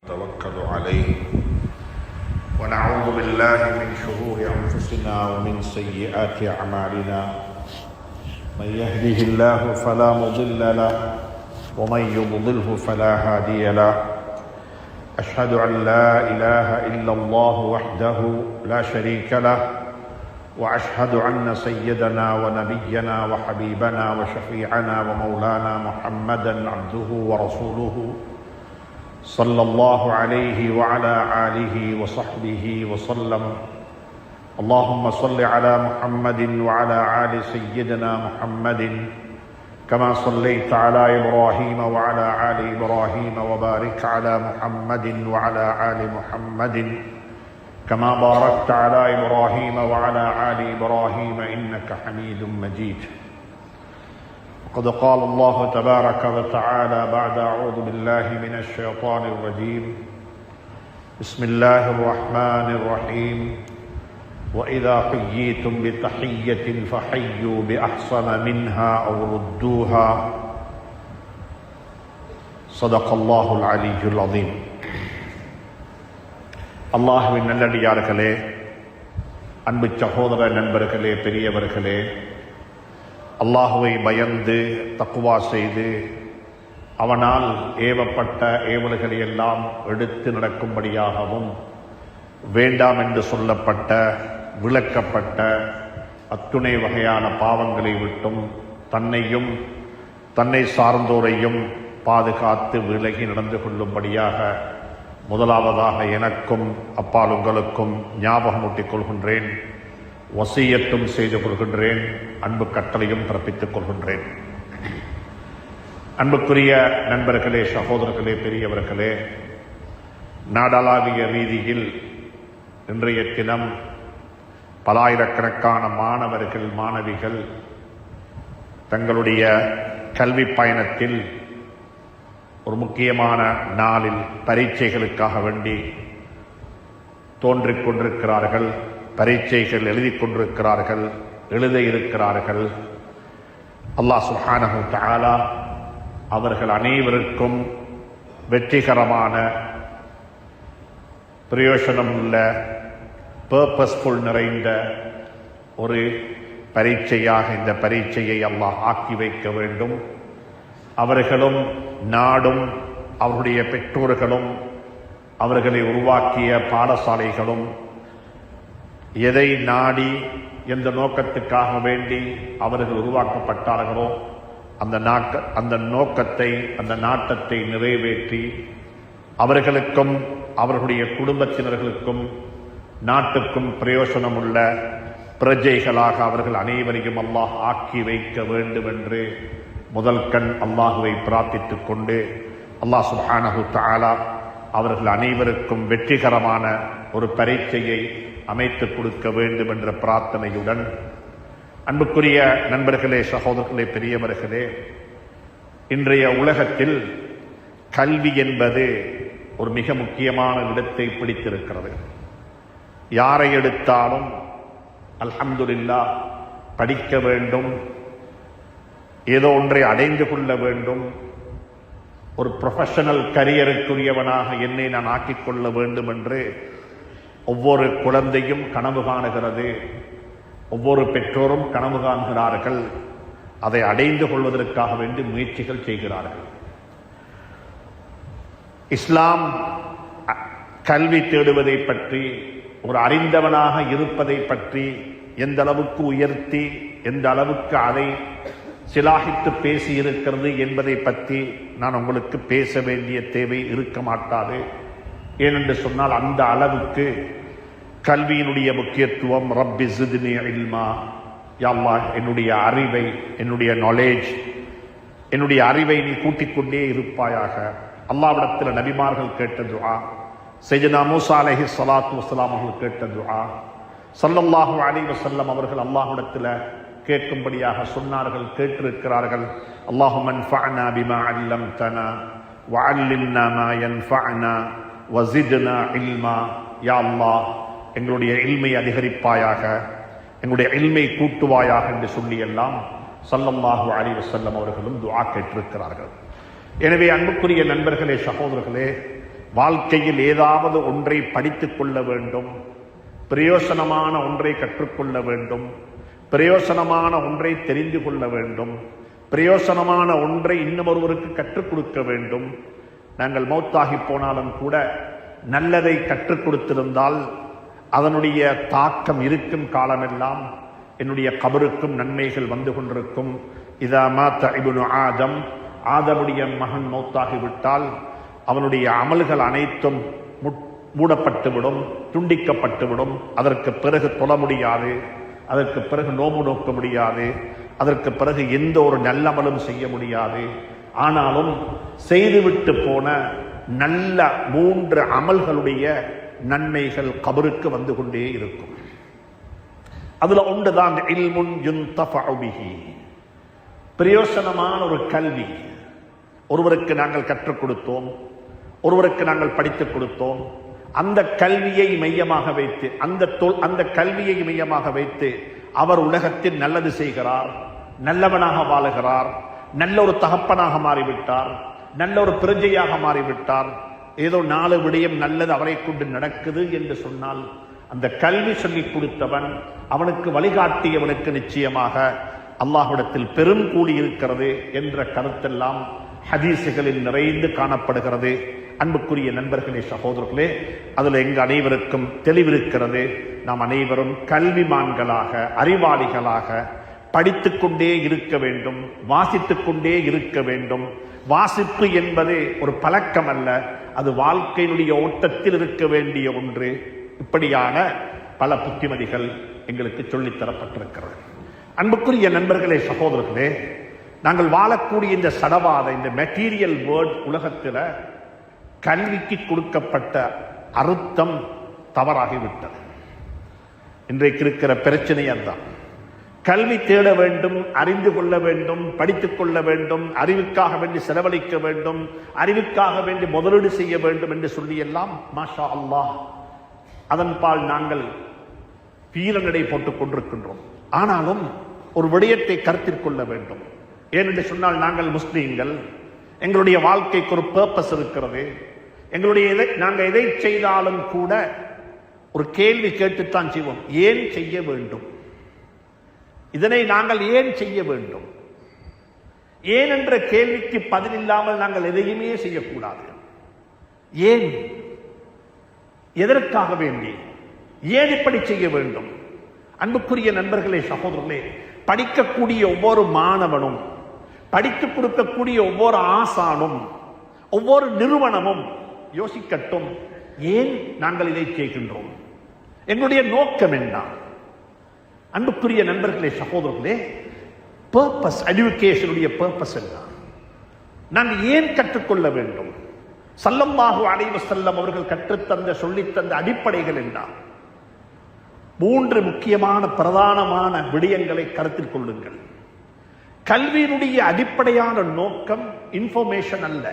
توكل عليه ونعوذ بالله من شرور أنفسنا ومن سيئات أعمالنا من يهده الله فلا مضل له ومن يضلله فلا هادي له أشهد أن لا إله إلا الله وحده لا شريك له وأشهد أن سيدنا ونبينا وحبيبنا وشفيعنا ومولانا محمدا عبده ورسوله صلى الله عليه وعلى آله وصحبه وسلم. اللهم صل على محمد وعلى آل سيدنا محمد كما صليت على إبراهيم وعلى آل إبراهيم وبارك على محمد وعلى آل محمد كما باركت على إبراهيم وعلى آل إبراهيم إنك حميد مجيد. قد قال الله تبارك وتعالى بعد أعوذ بالله من الشيطان الرجيم بسم الله الرحمن الرحيم وإذا حييتم بتحية فحيوا بأحسن منها أو ردوها صدق الله العلي العظيم. அல்லாஹ்வின் நல்லடியார்களே, அன்பு சகோதர நண்பர்களே, பெரியவர்களே, அல்லாஹுவை பயந்து தக்வா செய்து அவனால் ஏவப்பட்ட ஏவல்களை எல்லாம் எடுத்து நடக்கும்படியாகவும் வேண்டாம் என்று சொல்லப்பட்ட விளக்கப்பட்ட அத்துணை வகையான பாவங்களை விட்டும் தன்னையும் தன்னை சார்ந்தோரையும் பாதுகாத்து விலகி நடந்து கொள்ளும்படியாக முதலாவதாக எனக்கும் அப்பால் உங்களுக்கும் ஞாபகமூட்டிக் கொள்கின்றேன், வசியத்தும் செய்து கொள்கின்றேன், அன்பு கட்டளையும் பிறப்பித்துக் கொள்கின்றேன். அன்புக்குரிய நண்பர்களே, சகோதரர்களே, பெரியவர்களே, நாடளாவிய ரீதியில் இன்றைய தினம் பலாயிரக்கணக்கான மாணவர்கள் மாணவிகள் தங்களுடைய கல்வி பயணத்தில் ஒரு முக்கியமான நாளில் பரீட்சைகளுக்காக வேண்டி தோன்றிக் கொண்டிருக்கிறார்கள், பரீட்சைகள் எழுதி கொண்டிருக்கிறார்கள், எழுத இருக்கிறார்கள். அல்லாஹ் சுப்ஹானஹு வ தஆலா அவர்கள் அனைவருக்கும் வெற்றிகரமான பிரயோசனமுள்ள பர்பஸ்ஃபுல் நிறைந்த ஒரு பரீட்சையாக இந்த பரீட்சையை அல்லாஹ் ஆக்கி வைக்க வேண்டும். அவர்களும் நாடும் அவருடைய பெற்றோர்களும் அவர்களை உருவாக்கிய பாடசாலைகளும் எதை நாடி எந்த நோக்கத்துக்காக வேண்டி அவர்கள் உருவாக்கப்பட்டார்களோ அந்த நோக்கத்தை அந்த நாட்டத்தை நிறைவேற்றி அவர்களுக்கும் அவர்களுடைய குடும்பத்தினர்களுக்கும் நாட்டுக்கும் பிரயோசனமுள்ள பிரஜைகளாக அவர்கள் அனைவரையும் அல்லாஹ் ஆக்கி வைக்க வேண்டும் என்று முதல் கண் அல்லாஹுவை பிரார்த்தித்துக் கொண்டு அல்லாஹ் சுப்ஹானஹு வ தஆலா அவர்கள் அனைவருக்கும் வெற்றிகரமான ஒரு பரீட்சையை அமைத்துக் கொடுக்க வேண்டும் என்ற பிரார்த்தனையுடன், அன்புக்குரிய நண்பர்களே, சகோதரர்களே, பெரியவர்களே, இன்றைய உலகத்தில் கல்வி என்பது ஒரு மிக முக்கியமான இடத்தை பிடித்திருக்கிறது. யாரை எடுத்தாலும் அல்ஹம்துலில்லாஹ் படிக்க வேண்டும், ஏதோ ஒன்றை அடைந்து கொள்ள வேண்டும், ஒரு ப்ரொஃபஷனல் கரியருக்குரியவனாக என்னை நான் ஆக்கிக் கொள்ள வேண்டும் என்று ஒவ்வொரு குழந்தையும் கனவு காணுகிறது, ஒவ்வொரு பெற்றோரும் கனவு காண்கிறார்கள். அதை அடைந்து கொள்வதற்காக வேண்டி முயற்சிகள் செய்கிறார்கள். இஸ்லாம் கல்வி தேடுவதை பற்றி, ஒரு அறிந்தவனாக இருப்பதை பற்றி எந்த அளவுக்கு உயர்த்தி எந்த அளவுக்கு அதை சிலாகித்து பேசி இருக்கிறது என்பதை பற்றி நான் உங்களுக்கு பேச வேண்டிய தேவை இருக்க மாட்டாது. ஏனென்று சொன்னால் அந்த அளவுக்கு கல்வியினுடைய முக்கியத்துவம். ரப்பி ஸித்னி இல்மா, யா அல்லாஹ் என்னுடைய அறிவை, என்னுடைய நாலேஜ், என்னுடைய அறிவை நீ கூட்டிக் கொண்டே இருப்பாயாக. அல்லாஹ்விடத்தில் நபிமார்கள் கேட்ட துஆ, சையதுனா மூஸா அலைஹி ஸலாத்து வஸ்ஸலாம் அவர்கள் கேட்ட துஆ, ஸல்லல்லாஹு அலைஹி வஸல்லம் அவர்கள் அல்லாஹ்விடத்தில் கேட்கும்படியாக சொன்னார்கள், கேட்டிருக்கிறார்கள். அல்லாஹும்ம அன்ஃபஅனா பிமா அல்லம்தனா வஅல்லிம்னா மா யன்ஃபஅனா வஸித்னா இல்மா. யா அல்லாஹ் எங்களுடைய இல்மை அதிகரிப்பாயாக, எங்களுடைய இல்மை கூட்டுவாயாக என்று சொல்லி எல்லாம் ஸல்லல்லாஹு அலைஹி வஸல்லம் அவர்களும் துஆ கேட்டிருக்கிறார்கள். எனவே அன்புக்குரிய நண்பர்களே, சகோதரர்களே, வாழ்க்கையில் ஏதாவது ஒன்றை படித்துக் கொள்ள வேண்டும், பிரயோசனமான ஒன்றை கற்றுக்கொள்ள வேண்டும், பிரயோசனமான ஒன்றை தெரிந்து கொள்ள வேண்டும், பிரயோசனமான ஒன்றை இன்னொருவருக்கு கற்றுக் கொடுக்க வேண்டும். நாங்கள் மௌத்தாகி போனாலும் கூட நல்லதை கற்றுக் கொடுத்திருந்தால் அதனுடைய தாக்கம் இருக்கும் காலமெல்லாம் என்னுடைய கபருக்கும் நன்மைகள் வந்து கொண்டிருக்கும். இதா மாத்த இப்னு ஆதம், ஆதமுடைய மகன் மௌத்தாகிவிட்டால் அவனுடைய அமல்கள் அனைத்தும் மூடப்பட்டுவிடும், துண்டிக்கப்பட்டுவிடும். அதற்கு பிறகு தொழ முடியாது, அதற்கு பிறகு நோம்பு நோக்க முடியாது, அதற்கு பிறகு எந்த ஒரு நல்லமலும் செய்ய முடியாது. ஆனாலும் செய்துவிட்டு போன நல்ல 3 அமல்களுடைய நன்மைகள் கபருக்கு வந்து கொண்டே இருக்கும். அதுல ஒன்றுதான் இல்முன் யுன்தஃபஉ பிஹி, பிரயோசனமான ஒரு கல்வி. ஒருவருக்கு நாங்கள் கற்றுக் கொடுத்தோம், ஒருவருக்கு நாங்கள் படித்துக் கொடுத்தோம். அந்த கல்வியை மையமாக வைத்து, அந்த கல்வியை மையமாக வைத்து அவர் உலகத்தில் நல்லது செய்கிறார், நல்லவனாக வாழுகிறார், நல்ல ஒரு தகப்பனாக மாறிவிட்டார், நல்ல ஒரு பிரஜையாக மாறிவிட்டார். ஏதோ 4 விடயம் நல்லது அவரை கொண்டு நடக்குது என்று சொன்னால் அந்த கல்வி சொல்லிக் கொடுத்தவன், அவனுக்கு வழிகாட்டியவனுக்கு நிச்சயமாக அல்லாஹ்விடத்தில் பெரும் கூலி இருக்கிறது என்ற கருத்தெல்லாம் ஹதீசுகளில் நிறைந்து காணப்படுகிறது. அன்புக்குரிய நண்பர்களே, சகோதரர்களே, அதில் எங்க அனைவருக்கும் தெளிவிருக்கிறது. நாம் அனைவரும் கல்விமான்களாக, அறிவாளிகளாக படித்துக்கொண்டே இருக்க வேண்டும், வாசித்துக் கொண்டே இருக்க வேண்டும். வாசிப்பு என்பது ஒரு பழக்கம் அல்ல, அது வாழ்க்கையினுடைய ஓட்டத்தில் இருக்க வேண்டிய ஒன்று. இப்படியான பல புத்திமதிகள் எங்களுக்கு சொல்லித்தரப்பட்டிருக்கிறது. அன்புக்குரிய நண்பர்களே, சகோதரர்களே, நாங்கள் வாழக்கூடிய இந்த சடவாத, இந்த மெட்டீரியல் வேர்ல்ட் உலகத்தில் கல்விக்கு கொடுக்கப்பட்ட அர்த்தம் தவறாகிவிட்டது. இன்றைக்கு இருக்கிற பிரச்சனை அதுதான். கல்வி தேட வேண்டும், அறிந்து கொள்ள வேண்டும், படித்துக் கொள்ள வேண்டும், அறிவுக்காக வேண்டி செலவழிக்க வேண்டும், அறிவுக்காக வேண்டி முதலீடு செய்ய வேண்டும் என்று சொல்லி எல்லாம் மாஷா அல்லாஹ் அதன்பால் நாங்கள் பீரநடை போட்டுக் கொண்டிருக்கின்றோம். ஆனாலும் ஒரு விடயத்தை கருத்தில் கொள்ள வேண்டும். ஏனென்று சொன்னால் நாங்கள் முஸ்லீம்கள், எங்களுடைய வாழ்க்கைக்கு ஒரு பர்பஸ் இருக்கிறது. நாங்கள் எதை செய்தாலும் கூட ஒரு கேள்வி கேட்டுத்தான் செய்வோம். ஏன் செய்ய வேண்டும்? இதனை நாங்கள் ஏன் செய்ய வேண்டும்? ஏன் என்ற கேள்விக்கு பதில் இல்லாமல் நாங்கள் எதையுமே செய்யக்கூடாது. ஏன், எதற்காக வேண்டி, ஏன் இப்படி செய்ய வேண்டும்? அன்புக்குரிய நண்பர்களே, சகோதரர்களே, படிக்கக்கூடிய ஒவ்வொரு மாணவனும், படித்துக் கொடுக்கக்கூடிய ஒவ்வொரு ஆசானும், ஒவ்வொரு நிறுவனமும் யோசிக்கட்டும், ஏன் நாங்கள் இதை செய்கின்றோம்? எங்களுடைய நோக்கம் என்ன? அன்புக்குரிய நண்பர்களே, சகோதரர்களே, பர்பஸ், எஜுகேஷனுடைய பர்பஸ் என்ன? நாங்கள் ஏன் கற்றுக்கொள்ள வேண்டும்? ஸல்லல்லாஹு அலைஹி வஸல்லம் அவர்கள் கற்றுத்தந்த, சொல்லித்தந்த அடிப்படைகள் என்ன? 3 முக்கியமான பிரதானமான விடயங்களை கருத்தில் கொள்ளுங்கள். கல்வியினுடைய அடிப்படையான நோக்கம் இன்ஃபர்மேஷன் அல்ல.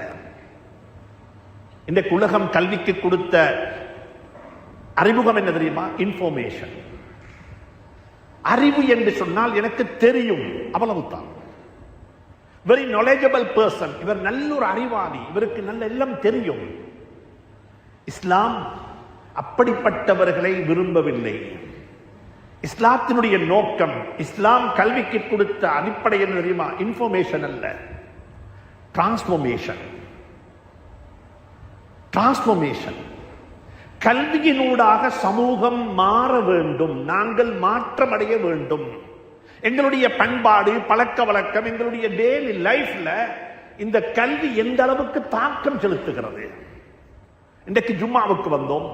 இன்றைக்கு உலகம் கல்விக்கு கொடுத்த அறிமுகம் என்ன தெரியுமா? இன்ஃபர்மேஷன். அறிவு என்று சொன்னால் எனக்கு தெரியும், அவ்வளவுதான். வெரி நாலேஜபிள் பர்சன், இவர் நல்ல ஒரு அறிவாளி, இவருக்கு நல்ல எல்லாம் தெரியும். இஸ்லாம் அப்படிப்பட்டவர்களை விரும்பவில்லை. இஸ்லாத்தினுடைய நோக்கம், இஸ்லாம் கல்விக்கு கொடுத்த அடிப்படை என்ன தெரியுமா? இன்ஃபர்மேஷன் அல்ல, டிரான்ஸ்ஃபர்மேஷன். டிரான்ஸ்ஃபர்மேஷன். கல்வியினூடாக சமூகம் மாற வேண்டும், நாங்கள் மாற்றம் அடைய வேண்டும். எங்களுடைய பண்பாடு, பழக்க வழக்கம், எங்களுடைய டெய்லி லைஃப்ல இந்த கல்வி எந்த அளவுக்கு தாக்கம் செலுத்துகிறது? இன்றைக்கு ஜும்மாவுக்கு வந்தோம்.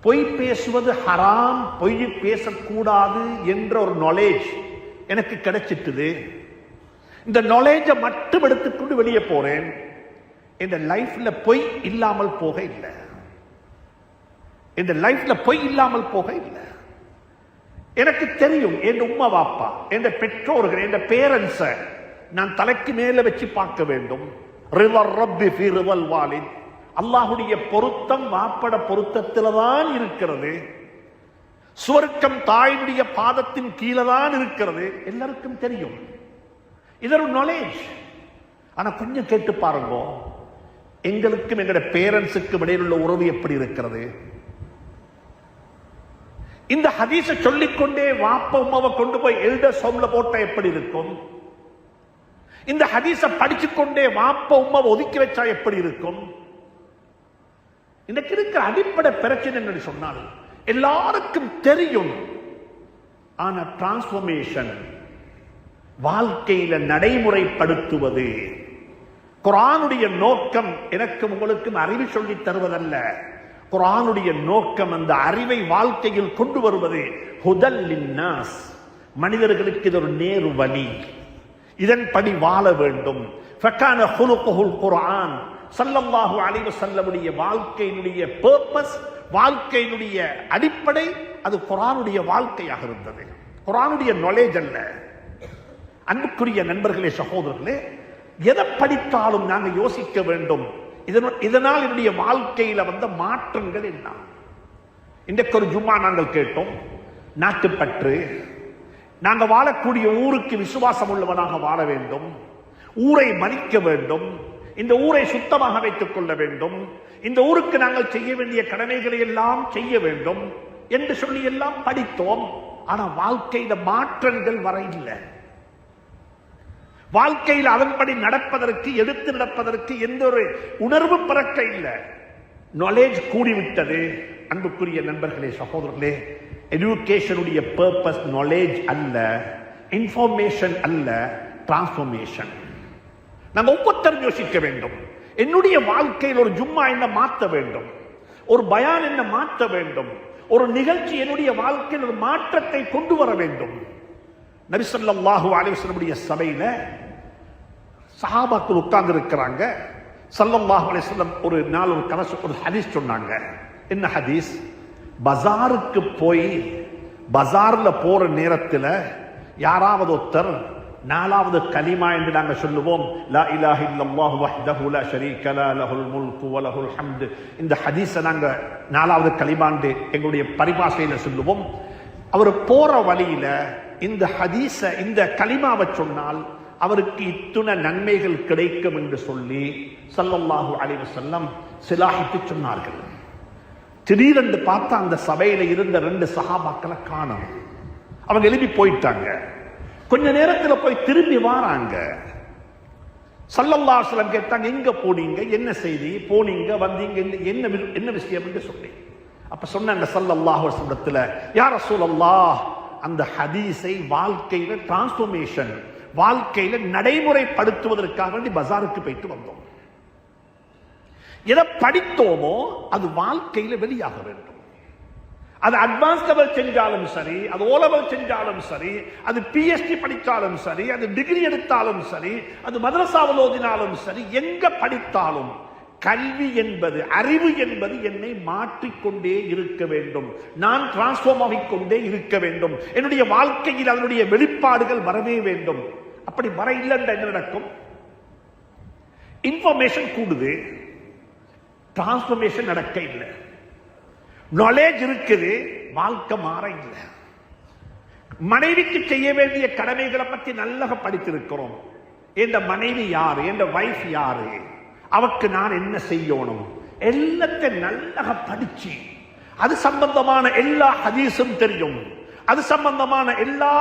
பொய் பேசுவது ஹராம், பொய் பேசக்கூடாது என்ற ஒரு நாலேஜ் எனக்கு கிடைச்சிட்டுது. இந்த நாலேஜை மட்டும் எடுத்துக்கொண்டு வெளியே போறேன். இந்த லைஃப்ல பொய் இல்லாமல் போக இல்லை. இந்த லைஃப்ல பொய் இல்லாமல் போக இல்லை. எனக்கு தெரியும், என் உம்மா வாப்பா, என் பெற்றோர்கள், என் பேரண்ட்ஸை நான் தலைக்கு மேல வச்சு பார்க்க வேண்டும். அல்லாஹுடைய பொருத்தம் வாப்பட பொருத்தத்தில் தான் இருக்கிறது. சுவர்க்கம் தாயினுடைய பாதத்தின் கீழே தான் இருக்கிறது. எல்லாருக்கும் தெரியும். இது ஒரு நாலேஜ். ஆனா கொஞ்சம் கேட்டு பாருங்க, எங்களுக்கும் எங்களுடைய பேரண்ட்ஸுக்கும் இடையில் உள்ள உறவு எப்படி இருக்கிறது? இந்த ஹதீஸை சொல்லிக்கொண்டே வாப்ப உமாவை கொண்டு போய் எல்டர்ஸ் ஹோம்ல போட்டா எப்படி இருக்கும்? இந்த ஹதீஸை படிச்சுக்கொண்டே வாப்ப உமாவை ஒதுக்கி வச்சா எப்படி இருக்கும்? இன்னைக்கு இருக்கிற அடிப்படை பிரச்சனை என்று சொன்னால் எல்லாருக்கும் தெரியும், ஆனா டிரான்ஸ்பர்மேஷன் வாழ்க்கையில நடைமுறைப்படுத்துவது. குர்ஆனுடைய நோக்கம் எனக்கும் உங்களுக்கும் அறிவு சொல்லி தருவதல்ல. குர்ஆனுடைய நோக்கம் அந்த அறிவை வாழ்க்கையில் கொண்டு வருவது. ஹுதல் லின்னாஸ், மனிதர்களுக்கு இது ஒரு நேரு வழி, இதன்படி வாழ வேண்டும். ஃபகான ஹுலுகுல் குர்ஆன், ஸல்லல்லாஹு அலைஹி வஸல்லமுடைய வாழ்க்கையினுடைய பர்பஸ், வாழ்க்கையினுடைய அடிப்படை அது குர்ஆனுடைய வாழ்க்கையாக இருந்தது, குர்ஆனுடைய நாலேஜ் அல்ல. அன்புக்குரிய நண்பர்களே, சகோதரர்களே, எதை படித்தாலும் நாங்கள் யோசிக்க வேண்டும், இதனால் என்னுடைய வாழ்க்கையில வந்த மாற்றங்கள் என்ன? இன்றைக்கு ஒரு ஜும்மா நாங்கள் கேட்டோம், நாட்டுப்பற்று. நாங்கள் வாழக்கூடிய ஊருக்கு விசுவாசம் உள்ளவனாக வாழ வேண்டும், ஊரை மதிக்க வேண்டும், இந்த ஊரை சுத்தமாக வைத்துக் கொள்ள வேண்டும், இந்த ஊருக்கு நாங்கள் செய்ய வேண்டிய கடமைகளை எல்லாம் செய்ய வேண்டும் என்று சொல்லி எல்லாம் படித்தோம். ஆனா வாழ்க்கையில மாற்றங்கள் வர இல்லை. வாழ்க்கையில் அதன்படி நடப்பதற்கு, எடுத்து நடப்பதற்கு எந்த ஒரு உணர்வு பிறக்க இல்லை. நாலேஜ் கூடிவிட்டது. அன்புக்குரிய நண்பர்களே, சகோதரர்களே, எஜுகேஷனுடைய பர்பஸ் நாலேஜ் அல்ல, இன்ஃபர்மேஷன் அல்ல, டிரான்ஸ்பர்மேஷன். நம்ம ஒவ்வொருத்தரும் யோசிக்க வேண்டும், என்னுடைய வாழ்க்கையில் ஒரு ஜும்மா என்ன மாற்ற வேண்டும், ஒரு பயான் என்ன மாற்ற வேண்டும், ஒரு நிகழ்ச்சி என்னுடைய வாழ்க்கையில் ஒரு மாற்றத்தை கொண்டு வர வேண்டும். நபி ஸல்லல்லாஹு அலைஹி வஸல்லம் சபையில சஹாபாக்கள் உட்கார்ந்து இருக்கிறாங்க. ஸல்லல்லாஹு அலைஹி வஸல்லம் ஒரு நாள் ஒரு ஹதீஸ் சொன்னாங்க. என்ன ஹதீஸ்? பஜாருக்கு போய் பஜார்ல போற நேரத்தில் யாராவது ஒருத்தர் நாலாவது கலிமா என்று நாங்கள் சொல்லுவோம், லா இலாஹ இல்லல்லாஹு வஹ்தஹு லா ஷரீக லஹு லஹுல் முல்கு வ லஹுல் ஹம்து. இந்த ஹதீஸை நாங்கள் நாலாவது கலிமாண்டு எங்களுடைய பரிபாஷையில சொல்லுவோம். அவர் போற வழியில இந்த ஹதீஸ, இந்த கலிமாவை சொன்னால் அவருக்கு இத்துணை நன்மைகள் கிடைக்கும் என்று சொல்லி ஸல்லல்லாஹு அலைஹி வஸல்லம் சிலாஹித்து சொன்னார்கள். திடீரென்று பார்த்தா அந்த சபையில இருந்த 2 சஹாபாக்களை காணோம். அவங்க எழுப்பி போயிட்டாங்க. கொஞ்ச நேரத்தில் போய் திரும்பி வாராங்க. ஸல்லல்லாஹு அலைஹி வஸல்லம் கேட்டாங்க, எங்க போனீங்க, என்ன செய்தி, போனீங்க வந்தீங்க, என்ன விஷயம் என்று சொல்லி. அப்ப சொன்னாங்க ஸல்லல்லாஹு அலைஹி வஸல்லம், யா ரசூலல்லாஹ், அந்த ஹதீஸை வாழ்க்கையில டிரான்ஸ்பர்மேஷன், வாழ்க்கையில நடைமுறைப்படுத்துவதற்காக வேண்டி பஜாருக்கு போயிட்டு வந்தோம். எதை படித்தோமோ அது வாழ்க்கையில வெளியாக வேண்டும். அது அட்வான்ஸ் லெவல் செஞ்சாலும் சரி, அது ஓ லெவல் செஞ்சாலும் சரி, அது பிஎச்டி படித்தாலும் சரி, அது டிகிரி எடுத்தாலும் சரி, அது மதரசாவில் ஓதினாலும் சரி, எங்க படித்தாலும் கல்வி என்பது, அறிவு என்பது என்னை மாற்றிக்கொண்டே இருக்க வேண்டும். நான் டிரான்ஸ்ஃபார்ம் ஆகிக்கொண்டே இருக்க வேண்டும். என்னுடைய வாழ்க்கையில் அதனுடைய வெளிப்பாடுகள் வரவே வேண்டும். அப்படி வர இல்லைன்ற என்ன நடக்கும்? இன்ஃபர்மேஷன் கூடுது, டிரான்ஸ்ஃபர்மேஷன் நடக்க இல்லை. நாலேஜ் இருக்குது, வாழ்க்கை மாற இல்லை. மனைவிக்கு செய்ய வேண்டிய கடமைகளை பற்றி நல்லா படித்திருக்கிறோம். என் மனைவி யாரு, என் வைஃப் யாரு, அவக்கு நான் என்ன செய்யணும், எல்லாத்தையும் நல்லா படிச்சு, அது சம்பந்தமான எல்லா ஹதீஸும் தெரியும், அது சம்பந்தமான எல்லா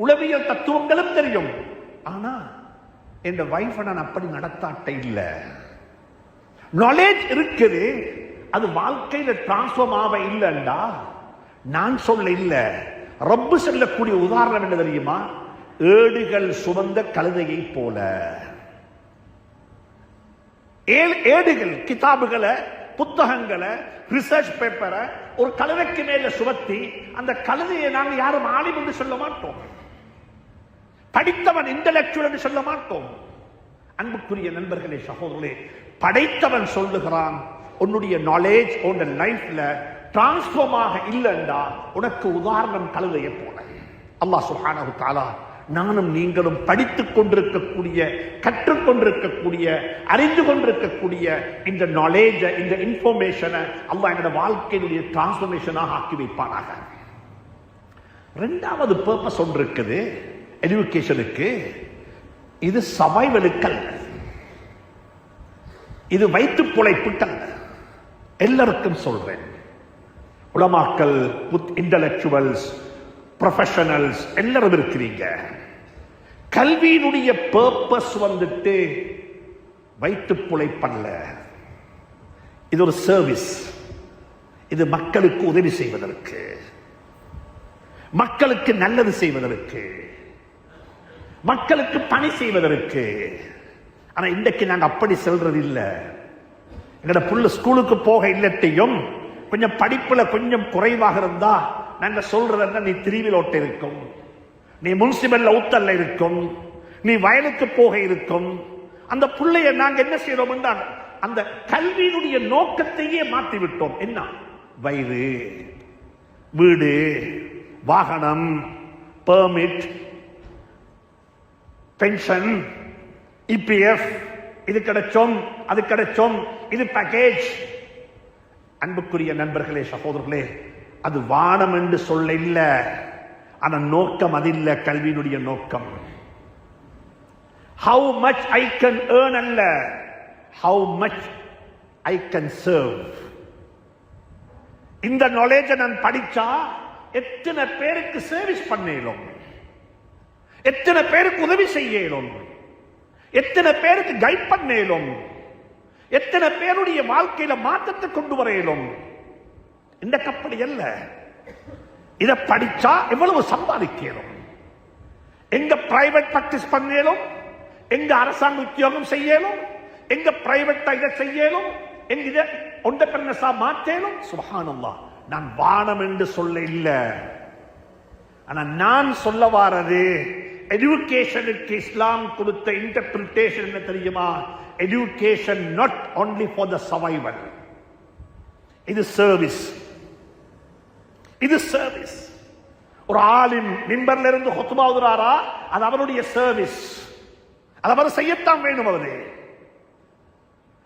உளவியல் தத்துவங்களும் தெரியும். ஆனா என் வைஃபை நான் அப்படி நடத்தாட்ட இல்லை. நாலேஜ் இருக்குது, அது வாழ்க்கையில டிரான்ஸ்ஃபார்ம் ஆக இல்லைண்டா நான் சொல்ல இல்ல. ரப்பு சொல்லக்கூடிய உதாரணம் என்ன தெரியுமா? ஏடுகள் சுமந்த கழுதையை போல. ஏடுகள், கிதாபுகளை, புத்தகங்களை, ரிசர்ச் பேப்பரை ஒரு கழுதைக்கு மேல சுமத்தி அந்த கழுதையை நாங்கள் யாரும் ஆலிம் என்று சொல்ல மாட்டோம், படித்தவன் இன்டலெக்சுவல் என்று சொல்ல மாட்டோம். அன்புக்குரிய நண்பர்களே, சகோதரர்களே, படைத்தவன் சொல்லுகிறான், உன்னுடைய நாலேஜ் உன் லைஃப்ல டிரான்ஸ்ஃபார்ம் ஆக இல்லைண்டா உனக்கு உதாரணம் கழுதையை போல. அல்லாஹ் சுப்ஹானஹு வ தஆலா நானும் நீங்களும் படித்துக் கொண்டிருக்கக்கூடிய, கற்றுக்கொண்டிருக்கக்கூடிய, அறிந்து கொண்டிருக்கக்கூடிய இந்த நாலேஜ், இந்த இன்ஃபர்மேஷனை அல்லாஹ் எங்களுடைய வாழ்க்கையினுடைய டிரான்ஸ்ஃபர்மேஷனாக ஆக்கி வைப்பானாக. 2வது பர்பஸ் ஒன்று இருக்குது எஜுகேஷனுக்கு. இது சர்வைவலுக்கு அல்ல. இது வயிற்று பிழைப்புட்டல்ல, எல்லாருக்கும் சொல்றேன். உலமாக்கள், இன்டலெக்சுவல்ஸ், ப்ரொஃபஷனல்ஸ் எல்லாரும் இருக்கிறீங்க. கல்வியினுடைய பர்பஸ் வந்துட்டு வயிற்று பிழைப்பல்ல, இது ஒரு சர்வீஸ். இது மக்களுக்கு உதவி செய்வதற்கு, மக்களுக்கு நல்லது செய்வதற்கு, மக்களுக்கு பணி செய்வதற்கு. ஆனா இன்றைக்கு நாங்க அப்படி சொல்றது இல்லை. எங்கட புள்ள ஸ்கூலுக்கு போக இல்லட்டையும் கொஞ்சம் படிப்புல கொஞ்சம் குறைவாக இருந்தா நாங்க சொல்றது, நீ திருவில் ஓட்ட இருக்கும், நீ முன்சிபல்ல ஊத்தல்ல இருக்கும், நீ வயலுக்கு போக இருக்கும். அந்த பிள்ளைய நாங்க என்ன செய்யறோம் என்றால் அந்த கல்வியினுடைய நோக்கத்தையே மாற்றி விட்டோம். என்ன? வயிறு, வீடு, வாகனம், பெர்மிட், பென்ஷன், இபிஎஃப், இது கிடைச்சோம், அது கிடைச்சோம், இது பேக்கேஜ். அன்புக்குரிய நண்பர்களே, சகோதரர்களே, அது வானம் என்று சொல்ல இல்ல. ஆனா நோக்கம் அது இல்ல. கல்வியினுடைய நோக்கம் how much I can earn அல்ல, how much I can serve. இந்த நாலேஜ் நான் படிச்சா எத்தனை பேருக்கு சர்வீஸ் பண்ணேலும், எத்தனை பேருக்கு உதவி செய்யலும், எத்தனை பேருக்கு கைட் பண்ணேலும், எத்தனை பேருடைய வாழ்க்கையில மாற்றத்தை கொண்டு வரையிலும். இந்த கப்படி அல்ல. இதை படிச்சா எவ்வளவு சம்பாதிக்கணும், எங்க பிரைவேட் பிராக்டிஸ் பண்ணேலும், எங்க அரசாங்க உத்தியோகம் செய்யலும், எங்க பிரைவேட்டா இதை செய்யலும், எங்க இதை ஒண்டர்பிரனர்ஸா மாற்றேலும். சுப்ஹானல்லாஹ், நான் வானம் என்று சொல்ல இல்ல. ஆனா நான் சொல்ல வாரது, எஜுகேஷனுக்கு இஸ்லாம் கொடுத்த இன்டர்பிரிட்டேஷன் என்ன தெரியுமா? Education not only for the survival. இது சர்வீஸ், இது சர்வீஸ். ஒரு ஆலிம் மிம்பர்ல இருந்து ஹுத்பா ஓதுறாரா, அது அவருடைய சர்வீஸ், அது அவர் செய்யத்தான் வேணும். அவரு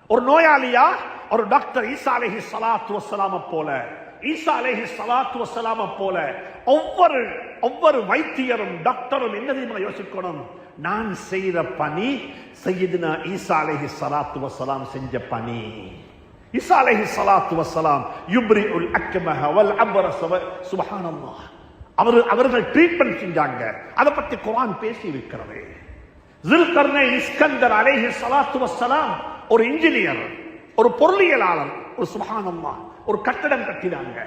ஒரு நோயாளியா, ஒரு டாக்டர் ஈசா அலைஹி ஸலாத்து வஸ்ஸலாம் போல, ஈசா அலைஹி ஸலாத்து வஸ்ஸலாம் போல ஒவ்வொரு வைத்தியரும் டாக்டரும் என்ன தெரியுமா யோசிக்கணும்? நான் செய்யற பணி சய்யிதுனா ஈசா அலைஹி ஸலாத்து வஸ்ஸலாம் செஞ்ச பணி. ஈசா அலைஹி ஸலாத்து வஸ்ஸலாம் யுப்ரிஉல் அக்மஹ வல் அப்ரஸ. சுப்ஹானல்லாஹ், அவர்கள் ட்ரீட்மெண்ட் செஞ்சாங்க. அதை பத்தி குர்ஆன் பேசி இருக்கிறது. ஸுல்கர்னைன் இஸ்கந்தர் அலைஹி ஸலாத்து வஸ்ஸலாம் ஒரு இன்ஜினியர், ஒரு பொருளியலாளர், ஒரு சுப்ஹானல்லாஹ், ஒரு கட்டடம் கட்டினாங்க,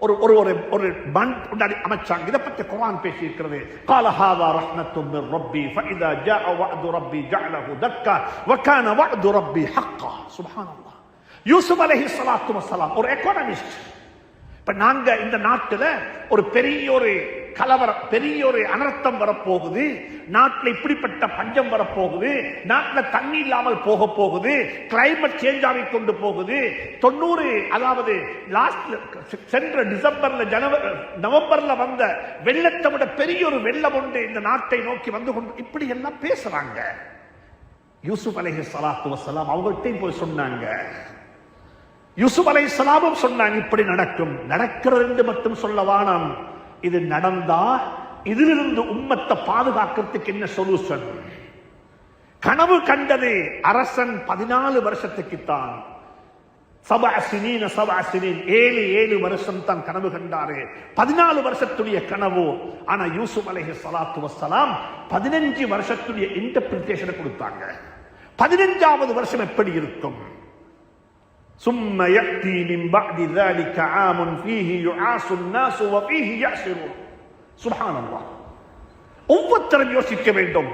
ஒரு பண்ட் அமைச்சாங்க. இதை பற்றி குர்ஆன் பேசி இருக்கிறது. قال هذا رحمة من ربي فإذا جاء وعد ربي جعله دكا وكان وعد ربي حقا. سبحان الله. யூசுப் அலைஹிஸ்ஸலாத்து வஸ்ஸலாம் ஒரு எக்கானமிஸ்ட். இப்ப நாங்க இந்த நாட்டுல ஒரு பெரிய கலவரம், பெரிய அனர்த்தம் வரப்போகுது, நாட்டில் இப்படிப்பட்ட பஞ்சம் வரப்போகுது, நாட்டில் தண்ணி இல்லாமல் போக போகுது, கிளைமேட் சேஞ்ச் ஆகி கொண்டு போகுது. 90 அதாவது சென்ற டிசம்பர்ல நவம்பர்ல வந்த வெள்ளத்தை விட பெரிய வெள்ளம் ஒன்று இந்த நாட்டை நோக்கி வந்து கொண்டு இப்படி எல்லாம் பேசுறாங்க. யூசுப் அலைஹிஸ்ஸலாத்து வஸ்ஸலாம் அவங்கள்ட்டையும் போய் சொன்னாங்க. யூசுப் அலைஹிஸ்ஸலாமும் சொன்னாங்க, இப்படி நடக்கும், நடக்கிறது என்று மட்டும் சொல்ல வானம். இது நடந்தா இதிலிருந்து உம்மத்தை பாதுகாக்கிறதுக்கு என்ன சொல்யூஷன்? கனவு கண்டது அரசன் 14 வருஷத்துக்குத்தான். 7 வருஷம் தான் கனவு கண்டாரு. 14 வருஷத்துடைய கனவு. ஆனா யூசுப் அலைஹிஸ்ஸலாத்து வஸ்ஸலாம் 15 வருஷத்துடைய இன்டர்பிரிட்டேஷனை கொடுத்தாங்க. 15வது வருஷம் எப்படி இருக்கும்? ثم يأتي من بعد ذلك عام فيه يعاص الناس وفيه يعصرون. سبحان الله. ஒவ்வொருத்தரும் யோசிக்க வேண்டும்,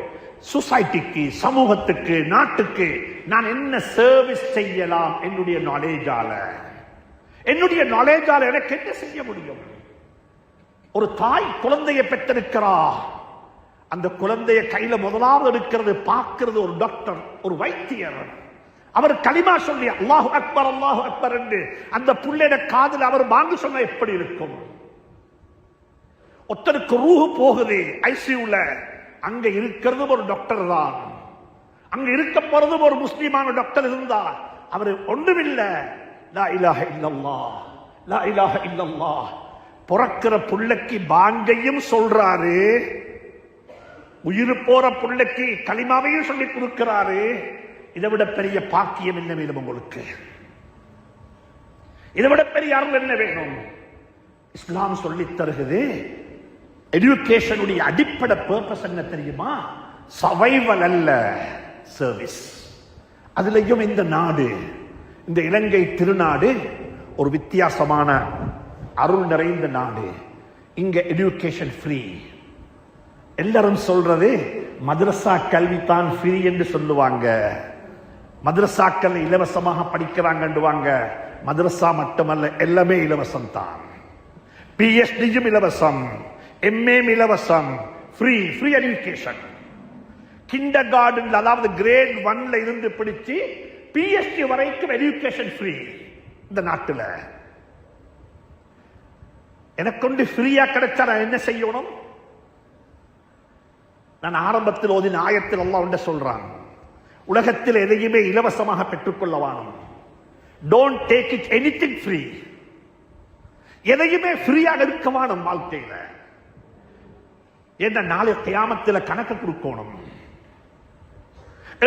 சொசைட்டிக்கு, சமூகத்துக்கு, நாட்டுக்கு நான் என்ன சர்வீஸ் செய்யலாம்? என்னுடைய நாலேஜால எனக்கு என்ன செய்ய முடியும்? ஒரு தாய் குழந்தையை பெற்றிருக்கிறா, அந்த குழந்தைய கையில முதலாவது எடுக்கிறது, பார்க்கிறது ஒரு டாக்டர், ஒரு வைத்தியர். அவர் கலிமா சொல்லி அல்லாஹு அக்பர் அல்லாஹு அக்பர் என்று அந்த புள்ளைய காதில் அவர் வாங்கி சொன்ன எப்படி இருக்கும்? ஒருத்தருக்கு ரூஹு போகுது ஐசியூல, அங்க இருக்கிறது ஒரு டாக்டர் தான், அங்க இருக்க போறது ஒரு முஸ்லிமான டாக்டர் இருந்தா அவர் ஒன்றுமில்ல, லா இலாஹ இல்லல்லாஹ், லா இலாஹ இல்லல்லாஹ். பிறக்கிற புள்ளைக்கு பாங்கையும் சொல்றாரு, உயிர் போற புள்ளைக்கு கலிமாவையும் சொல்லி கொடுக்கிறாரு. இதை விட பெரிய பாக்கியம் என்ன வேணும் உங்களுக்கு? இதை விட பெரிய அருள் என்ன வேணும்? இஸ்லாம் சொல்லித் தருகிறது, எஜுகேஷனுடைய அடிப்படை பர்பஸ் என்ன தெரியுமா? சர்வைவல் அல்ல, சர்வீஸ். அதுலயும் இந்த நாடு, இந்த இலங்கை திருநாடு ஒரு வித்தியாசமான அருள் நிறைந்த நாடு. இங்க எஜுகேஷன் ஃப்ரீ. எல்லாரும் சொல்றது மதரசா கல்வி தான் ஃப்ரீ என்று சொல்லுவாங்க. மதரசாக்கள் இலவசமாக படிக்கிறாங்கன்றுவாங்க. மதரசா மட்டுமல்ல, எல்லாமே இலவசம் தான். PhDயும் இலவசம், MA இலவசம், free free education. Kinder garden, அதாவது கிரேட் 1ல இருந்து பிடிச்சு PhD வரைக்கும் எஜுகேஷன் ஃப்ரீ இந்த நாட்டில். எனக்கு கொண்டு ஃப்ரீயா கிடைச்சா நான் என்ன செய்யணும்? நான் ஆரம்பத்தில் ஓதின ஆயத்தில் அல்லாஹ் ஒன்றை சொல்றான், உலகத்தில் எதையுமே இலவசமாக பெற்றுக்கொள்ள வேணும். Don't take it anything free. எதையுமே ஃப்ரீயாக இருக்க வேணும் வாழ்க்கையில. என்ன நாளை கியாமத்தில் கணக்கு கொடுக்கணும்.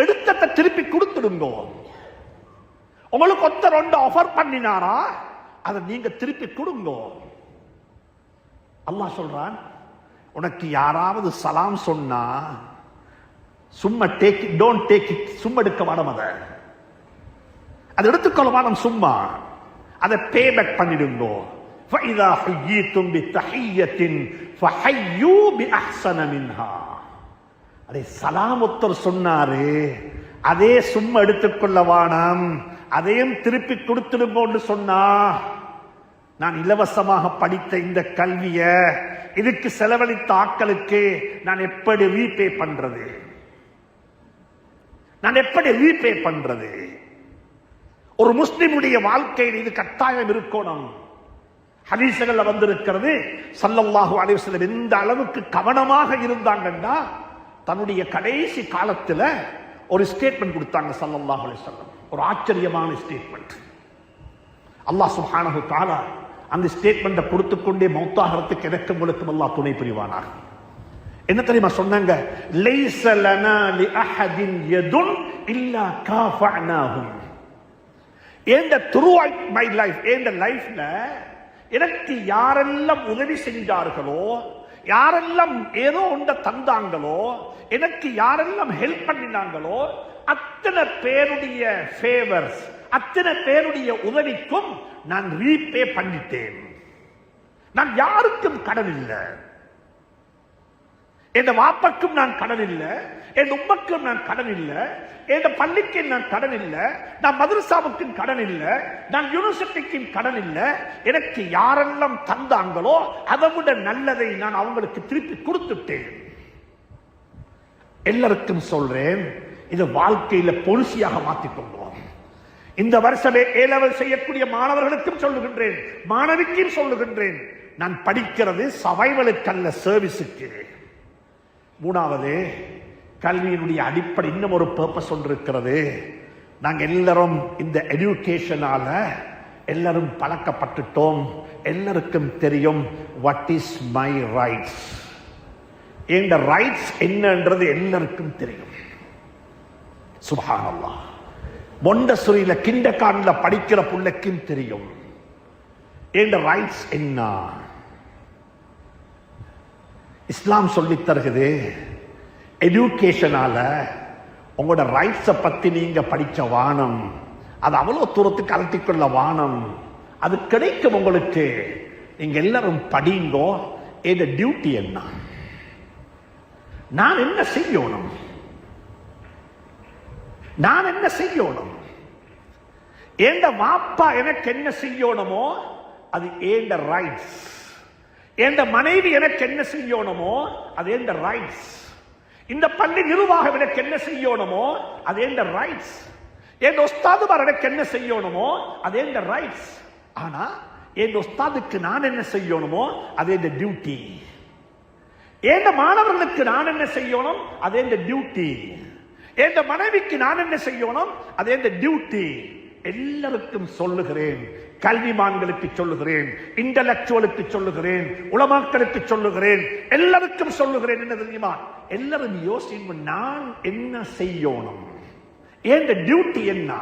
எடுத்தத்தை திருப்பி கொடுத்துடுங்க. உங்களுக்கு ஒருத்தர் ஒன்று ஆஃபர் பண்ணினாரா, அதை நீங்க திருப்பி கொடுங்க. அல்லாஹ் சொல்றான், உனக்கு யாராவது சலாம் சொன்னா சும்மா take it, don't take it. சும்மா எடுக்க வேணும், அதை எடுத்துக்கொள்ள வேணும். சும்மா அதை பே பேக் பண்ணிடுங்க. فَإِذَا حُيِّيتُمْ بِتَحِيَّةٍ فَحَيُّوا بِأَحْسَنَ مِنْهَا. அதே சலாம் ஒருத்தர் சொன்னாரு, அதே சும்மா எடுத்துக்கொள்ள வேணும், அதையும் திருப்பி கொடுத்துடுங்கன்னு சொன்னா, நான் இலவசமாக படித்த இந்த கல்விய இதுக்கு செலவழித்த ஆட்களுக்கு நான் எப்படி ரீபே பண்றது? நான் எப்படி ரீபே பண்றது? ஒரு முஸ்லிமுடைய வாழ்க்கையில் இது கட்டாயம் இருக்கணும். ஹதீஸ்கள்ல வந்திருக்கிறது, ஸல்லல்லாஹு அலைஹி வஸல்லம் எந்த அளவுக்கு கவனமாக இருந்தாங்கன்னா, தன்னுடைய கடைசி காலத்துல ஒரு ஸ்டேட்மெண்ட் கொடுத்தாங்க ஸல்லல்லாஹு அலைஹி வஸல்லம். ஒரு ஆச்சரியமான ஸ்டேட்மெண்ட். அல்லாஹ் சுப்ஹானஹு வ தஆலா அந்த ஸ்டேட்மெண்ட்டை கொடுத்துக்கொண்டே மௌத்தாகிறதுக்கு எனக்கு உங்களுக்கும் அல்லாஹ் துணை புரிவானாக. என்ன தெரியுமா சொன்னாங்க? லைஸ லனா லி அஹதின் யதுன் இல்லா காஃபஅனாஹும். இந்த த்ரூஅவுட் மை லைஃப், இந்த லைஃப்ல எனக்கு யாரெல்லாம் உதவி செஞ்சார்களோ, யாரெல்லாம் ஏதோ ஒன்றை தந்தாங்களோ, எனக்கு யாரெல்லாம் ஹெல்ப் பண்ணினாங்களோ, அத்தனை பேருடைய ஃபேவர்ஸ், அத்தனை பேருடைய உதவிக்கும் நான் ரீபே பண்ணிட்டேன். நான் யாருக்கும் கடன் இல்லை. என் வாப்பக்கும் நான் கடன் இல்லை, என் உம்மக்கும் நான் கடன் இல்லை, என் பள்ளிக்கு நான் கடன் இல்லை, நான் மதரசாவுக்கும் கடன் இல்லை, நான் யூனிவர்சிட்டிக்கும் கடன் இல்லை. எனக்கு யாரெல்லாம் தந்தாங்களோ அதை விட நல்லதை நான் அவங்களுக்கு திருப்பி கொடுத்துட்டேன். எல்லாருக்கும் சொல்றேன், இது வாழ்க்கையில பொலிசியாக மாற்றிக்கொள்வோம். இந்த வருஷமே A-level செய்யக்கூடிய மாணவர்களுக்கும் சொல்லுகின்றேன், மாணவிக்கும் சொல்லுகின்றேன், நான் படிக்கிறது சர்வைவலுக்கல்ல, சர்வீஸுக்கு. மூணாவது, கல்வியினுடைய அடிப்படை இன்னும் ஒரு பர்பஸ் ஒன்று இருக்கிறது. நாங்க எல்லாரும் இந்த எஜுகேஷனால எல்லாரும் பழக்கப்பட்டுட்டோம். எல்லாருக்கும் தெரியும் வாட் இஸ் மை ரைட்ஸ். இந்த ரைட்ஸ் என்னன்றது எல்லாருக்கும் தெரியும். சுப்ஹானல்லாஹ். மொண்டசூரியில கிண்டர்கார்டன்ல படிக்கிற புள்ளைக்கும் தெரியும் இந்த ரைட்ஸ் என்ன. இஸ்லாம் சொல்லி தருகிறது, எஜுகேஷனால உங்களோட ரைட்ஸை பத்தி நீங்க படிச்ச வானம், அது அவ்வளவு தூரத்துக்கு அலட்டிக்கொள்ள வானம், அது கிடைக்கும் உங்களுக்கு. நீங்க எல்லாரும் படிங்கோ. இந்த டியூட்டி என்ன? நான் என்ன செய்யணும்? நான் என்ன செய்யணும்? ஏண்ட வாப்பா எனக்கு என்ன செய்யணுமோ அது ஏண்ட ரைட்ஸ். ஏண்ட மனைவி எனக்கு என்ன செய்யணுமோ அது ஏண்ட ரைட்ஸ். இந்த பள்ளி நிர்வாகம் எனக்கு என்ன செய்யணுமோ அது ஏண்ட ரைட்ஸ். என் உஸ்தாதுமார் எனக்கு என்ன செய்யணுமோ அது ஏண்ட ரைட்ஸ். ஆனா என் உஸ்தாதுக்கு நான் என்ன செய்யணுமோ அது ஏண்ட டியூட்டி. என் மாணவர்களுக்கு நான் என்ன செய்யணும் அது ஏண்ட டியூட்டி. என் மனைவிக்கு நான் என்ன செய்யணும் அது ஏண்ட டியூட்டி. எல்லாருக்கும் சொல்லுகிறேன், கல்விமான்களுக்கு சொல்லுகிறேன், இன்டலெக்சுவலுக்கு சொல்லுகிறேன், உலமாக்களுக்கு சொல்லுகிறேன், எல்லாருக்கும் சொல்லுகிறேன். என்ன தெரியுமா? எல்லாரும் யோசிங்க, நான் என்ன செய்யணும், என் டியூட்டி என்ன,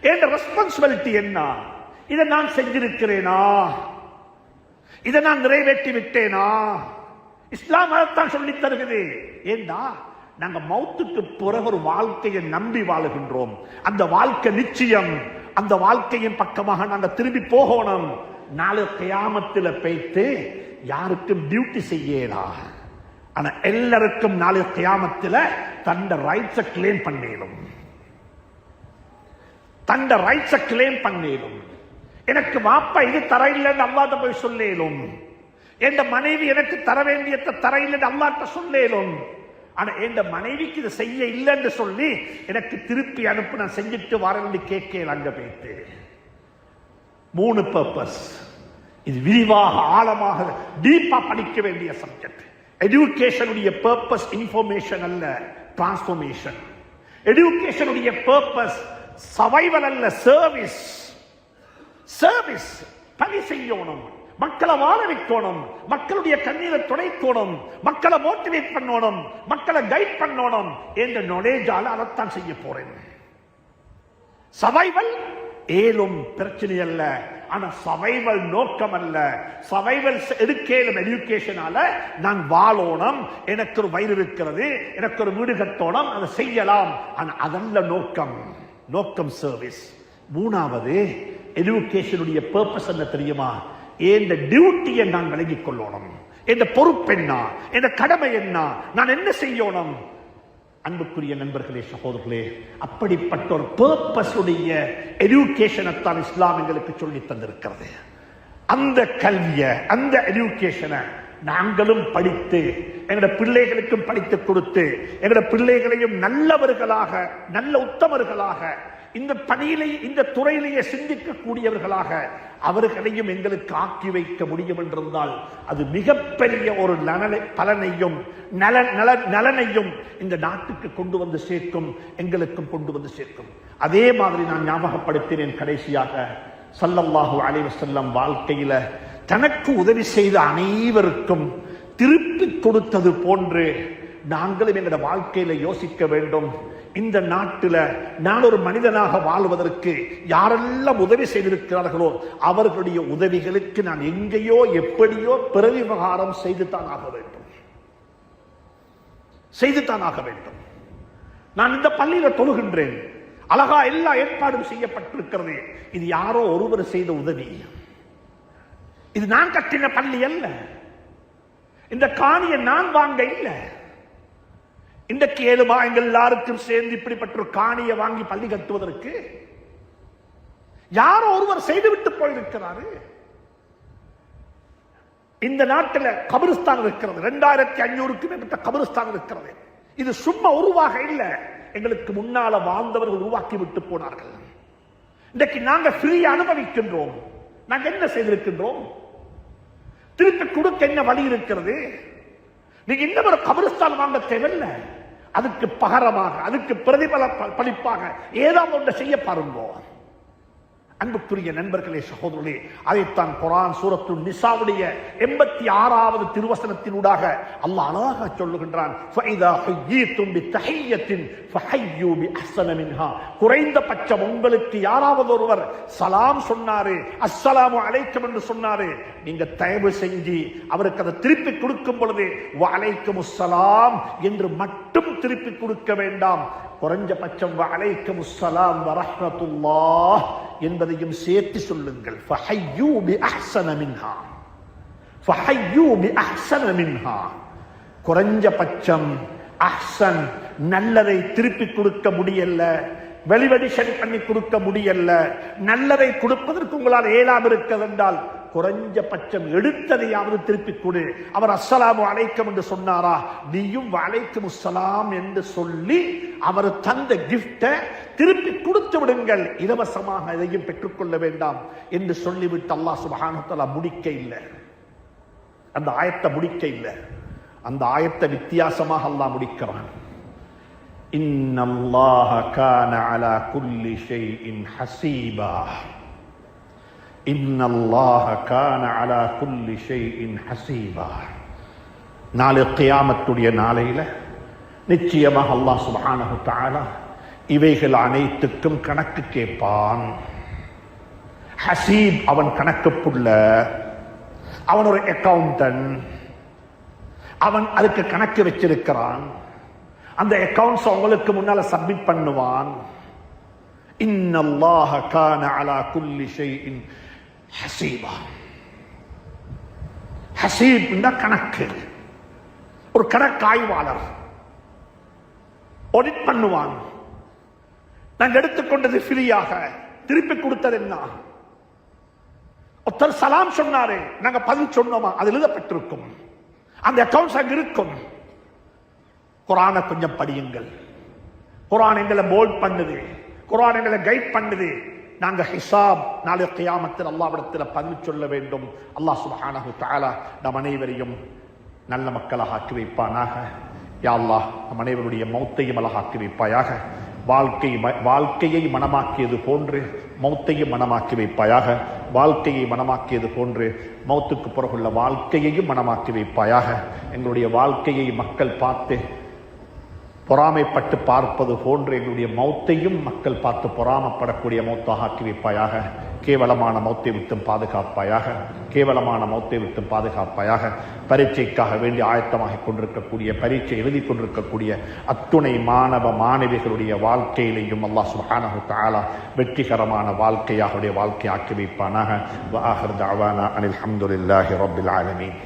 என் ரெஸ்பான்சிபிலிட்டி என்ன, இதை நான் செஞ்சிருக்கிறேனா, இதை நான் நிறைவேற்றி விட்டேனா? இஸ்லாம் அதைத்தான் சொல்லி தருகிறது. ஏண்டா நாங்க மௌத்துக்கு பிறகு ஒரு வாழ்க்கையை நம்பி வாழுகின்றோம். அந்த வாழ்க்கை நிச்சயம். அந்த வாழ்க்கையின் பக்கமாக நாங்க திரும்பி போகணும். நாளை கியாமத்தில் போய்த்து யாருக்கும் டியூட்டி செய்யலா. ஆனா எல்லாருக்கும் நாளை கியாமத்தில் தண்ட ரைட்ஸை கிளைம் பண்ணிடும். தண்ட ரைட்ஸை கிளைம் பண்ணிடும். எனக்கு வாப்பா இது தர இல்லைன்னு அல்லாட்ட போய் சொல்லேலும். என் மனைவி எனக்கு தர வேண்டியதை தர இல்லைன்னு அல்லாட்ட சொல்லேலும். ஆனா என் மனைவிக்கு இது செய்ய இல்லைன்னு சொல்லி எனக்கு திருப்பி அனுப்பு, நான் செஞ்சுட்டு வரேன்னு கேட்கல. அங்க போயிட்டு 3 பர்பஸ். இது விரிவாக ஆழமாக டீப்பா படிக்க வேண்டிய சப்ஜெக்ட். எஜுகேஷனுடைய பர்பஸ் இன்ஃபர்மேஷன் அல்ல, டிரான்ஸ்ஃபர்மேஷன். எஜுகேஷனுடைய பர்பஸ் சர்வைவல் அல்ல, சர்வீஸ். சர்வீஸ் பணி செய்யணும், மக்களை வாழ வைக்கணும், மக்களுடைய கண்ணீரை துடைக்கணும், மக்களை மோட்டிவேட் பண்ணணும், மக்களை கைட் பண்ணணும் என்ற நாலேஜால அதைத்தான் செய்ய போறேன். சர்வைவல் ஏலும் பிரச்சனை அல்ல, ஆனா சர்வைவல் நோக்கம் அல்ல. சர்வைவல் எடுக்கலும் எஜுகேஷனால நான் வாழணும், எனக்கு ஒரு வயிறு இருக்கிறது, எனக்கு ஒரு வீடு கட்டணும், அதை செய்யலாம். ஆனா அதல்ல நோக்கம். நோக்கம் சர்வீஸ். 3வது எஜுகேஷனுடைய பர்பஸ் என்ன தெரியுமா? என் டியூட்டியை நான் விளங்கிக் கொள்ளணும். என் பொறுப்பு என்ன, என் கடமை என்ன, நான் என்ன செய்யணும்? அன்புக்குரிய நண்பர்களே, சகோதரர்களே, அப்படிப்பட்ட ஒரு பர்பஸ் உடைய எஜுகேஷனைத்தான் இஸ்லாம் எங்களுக்கு சொல்லி தந்திருக்கிறது. அந்த கல்வியை, அந்த எஜுகேஷனை நாங்களும் படித்து எங்களுடைய பிள்ளைகளுக்கும் படித்துக் கொடுத்து எங்களுடைய பிள்ளைகளையும் நல்லவர்களாக, நல்ல உத்தமர்களாக, இந்த பணியிலே, இந்த துறையிலேயே சிந்திக்கக்கூடியவர்களாக அவர்களையும் எங்களுக்கு ஆக்கி வைக்க முடியும் என்றிருந்தால் அது மிகப்பெரிய ஒரு பலனையும் நலனையும் இந்த நாட்டுக்கு கொண்டு வந்து சேர்க்கும், எங்களுக்கும் கொண்டு வந்து சேர்க்கும். அதே மாதிரி நான் ஞாபகப்படுத்தினேன் கடைசியாக, ஸல்லல்லாஹு அலைஹி வஸல்லம் வாழ்க்கையில தனக்கு உதவி செய்த அனைவருக்கும் திருப்பி கொடுத்தது போன்று நாங்களும் எங்களுடைய வாழ்க்கையில யோசிக்க வேண்டும். இந்த நாட்டில் நான் ஒரு மனிதனாக வாழ்வதற்கு யாரெல்லாம் உதவி செய்திருக்கிறார்களோ அவர்களுடைய உதவிகளுக்கு நான் எங்கேயோ எப்படியோ பிரதிபகாரம் செய்துதான் ஆக வேண்டும். செய்துதான் ஆக வேண்டும். நான் இந்த பள்ளியில தொழுகின்றேன், அழகா எல்லா ஏற்பாடும் செய்யப்பட்டிருக்கிறது. இது யாரோ ஒருவர் செய்த உதவி. இது நான் கட்டின பள்ளி அல்ல. இந்த காணியை நான் வாங்க இல்லை. இன்றைக்கு ஏழுமா எங்கள் எல்லாருக்கும் சேர்ந்து இப்படிப்பட்ட ஒரு காணியை வாங்கி பள்ளி கட்டுவதற்கு யாரோ ஒருவர் செய்துவிட்டு போயிருக்கிறாரு. இந்த நாட்டில் கபிரிஸ்தான் இருக்கிறது, 2500க்கும் மேற்பட்ட கபிரிஸ்தான் இருக்கிறது. இது சும்மா உருவாக இல்லை, எங்களுக்கு முன்னால வாழ்ந்தவர்கள் உருவாக்கி விட்டு போனார்கள். இன்றைக்கு நாங்க ஃப்ரீயா அனுபவிக்கின்றோம். நாங்க என்ன செய்திருக்கின்றோம்? திருப்பி கொடுக்க என்ன வழி இருக்கிறது? நீங்க இன்னும் ஒரு கபிரிஸ்தான் வாங்க தேவையில்லை. அதுக்கு பகரமாக, அதுக்கு பிரதிபலிப்பாக ஏதாவது ஒன்று செய்ய பாருங்க. அன்புக்குரிய நண்பர்களே, சகோதரர்களே, அதைத்தான் குர்ஆன் சூரத்து நிசாவுடைய 86வது திருவசனத்தினூடாக அல்லாஹ் அழகாக சொல்லுகின்றான். ஃபைதா ஹுய்யீதும் பித்தஹிய்யத்தின் ஃபஹய்யூ பிஅஹ்ஸன மின்ஹா. குறைந்தபட்சம் உங்களுக்கு யாராவது ஒருவர் சலாம் சொன்னாரு, அஸ்ஸலாமு அலைக்கும் என்று சொன்னாரு, நீங்க தயவு செஞ்சு அவருக்கு அதை திருப்பி கொடுக்கும் பொழுது வ அலைக்குமுஸ்ஸலாம் என்று மட்டும் திருப்பி கொடுக்க வேண்டாம். குறைஞ்சபட்சம் வ அலைக்குமுஸ்ஸலாம் வ ரஹ்மத்துல்லாஹ் என்பதையும் சேர்த்து சொல்லுங்கள். ஃபஹய்யூ பிஅஹ்ஸன மின்ஹா. ஃபஹய்யூ பிஅஹ்ஸன மின்ஹா. குறைஞ்சபட்சம் அஹ்ஸன், நல்லதை திருப்பி கொடுக்க முடியல, வெளிவடிஷன் பண்ணி கொடுக்க முடியல, நல்லதை கொடுப்பதற்கு உங்களால் ஏலாம் இருக்கிறது என்றால் குறைஞ்சபட்சம் எடுத்ததையாவது திருப்பி கொடு. அவர் அஸ்ஸலாமு அலைக்கும் என்று சொன்னாரா, நீயும் வலைக்கும் அஸ்ஸலாம் என்று சொல்லி அவர் தந்த கிஃப்டை திருப்பி கொடுத்து விடுங்கள். இலவசமாக எதையும் பெற்றுக்கொள்ள வேண்டாம் என்று சொல்லிவிட்டு அல்லாஹ் சுப்ஹானஹு வ தஆலா முடிக்க இல்லை. அந்த ஆயத்தை முடிக்க இல்லை. அந்த ஆயத்தை வித்தியாசமாக அல்லாஹ் முடிக்கிறான். இன்னல்லாஹ கான அலா குல்லி ஷைஇன் ஹஸீபா. இன்னல்லாஹ கான அலா குல்லி ஷைஇன் ஹஸீபா. நாளை கியாமத்துடைய நாளையில நிச்சயமாக அல்லாஹ் சுப்ஹானஹு வ தஆலா இவைகள் அனைத்துக்கும் கணக்கு கேட்பான். ஹசீப் அவன் கணக்கு புள்ள, அவன் ஒரு அக்கவுண்டன்ட், அவன் அதுக்கு கணக்கு வச்சிருக்கிறான். அந்த அக்கவுண்ட்ஸ் அவங்களுக்கு முன்னால சப்மிட் பண்ணுவான். இன்னல்லாஹ கான அலா குல்லி ஷைஇன் ஹசீபா. ஹசீப் கணக்கு, ஒரு கணக்காய்வாளர் ஆடிட் பண்ணுவான். நாங்க எடுத்துக்கொண்டது ஃப்ரீயாக, திருப்பி கொடுத்தது என்ன? ஒருத்தர் சலாம் சொன்னாரு, நாங்க பதில் சொன்னோமா? அது எழுதப்பட்டிருக்கும், அந்த அக்கவுண்ட்ஸ் அங்க இருக்கும். குர்ஆனை கொஞ்சம் படியுங்கள். குர்ஆன் எங்களை போல்ட் பண்ணுது, குர்ஆன் எங்களை கைட் பண்ணுது. நாங்க ஹிசாப் நாளை கியாமத்தில் அல்லாஹ்விடத்தில் பதில் சொல்ல வேண்டும். அல்லாஹ் சுப்ஹானஹு தஆலா நம் அனைவரையும் நல்ல மக்களாக ஆக்கி வைப்பானாக. யா அல்லாஹ், நம் அனைவருடைய மௌத்தையும் அழகாக்கி வைப்பாயாக. வாழ்க்கையை மனமாக்கியது போன்று மௌத்தையும் மனமாக்கி வைப்பாயாக. வாழ்க்கையை மனமாக்கியது போன்று மௌத்துக்கு பிறகுள்ள வாழ்க்கையையும் மனமாக்கி வைப்பாயாக. எங்களுடைய வாழ்க்கையை மக்கள் பார்த்து பொறாமைப்பட்டு பார்ப்பது போன்று எங்களுடைய மௌத்தையும் மக்கள் பார்த்து பொறாமப்படக்கூடிய மௌத்தாக ஆக்கி வைப்பாயாக. கேவலமான மௌத்தை விட்டும் பாதுகாப்பாயாக. கேவலமான மௌத்தை விட்டும் பாதுகாப்பாயாக. பரீட்சைக்காக வேண்டி ஆயத்தமாக கொண்டிருக்கக்கூடிய, பரீட்சை எழுதி கொண்டிருக்கக்கூடிய அத்துணை மாணவ மாணவிகளுடைய வாழ்க்கையிலையும் அல்லாஹ் சுப்ஹானஹு தஆலா வெற்றிகரமான வாழ்க்கையாக வாழ்க்கை ஆக்கி வைப்பானாக. வ ஆகிர் தஅவானா அனில் ஹம்துலில்லாஹி ரப்பில் ஆலமீன்.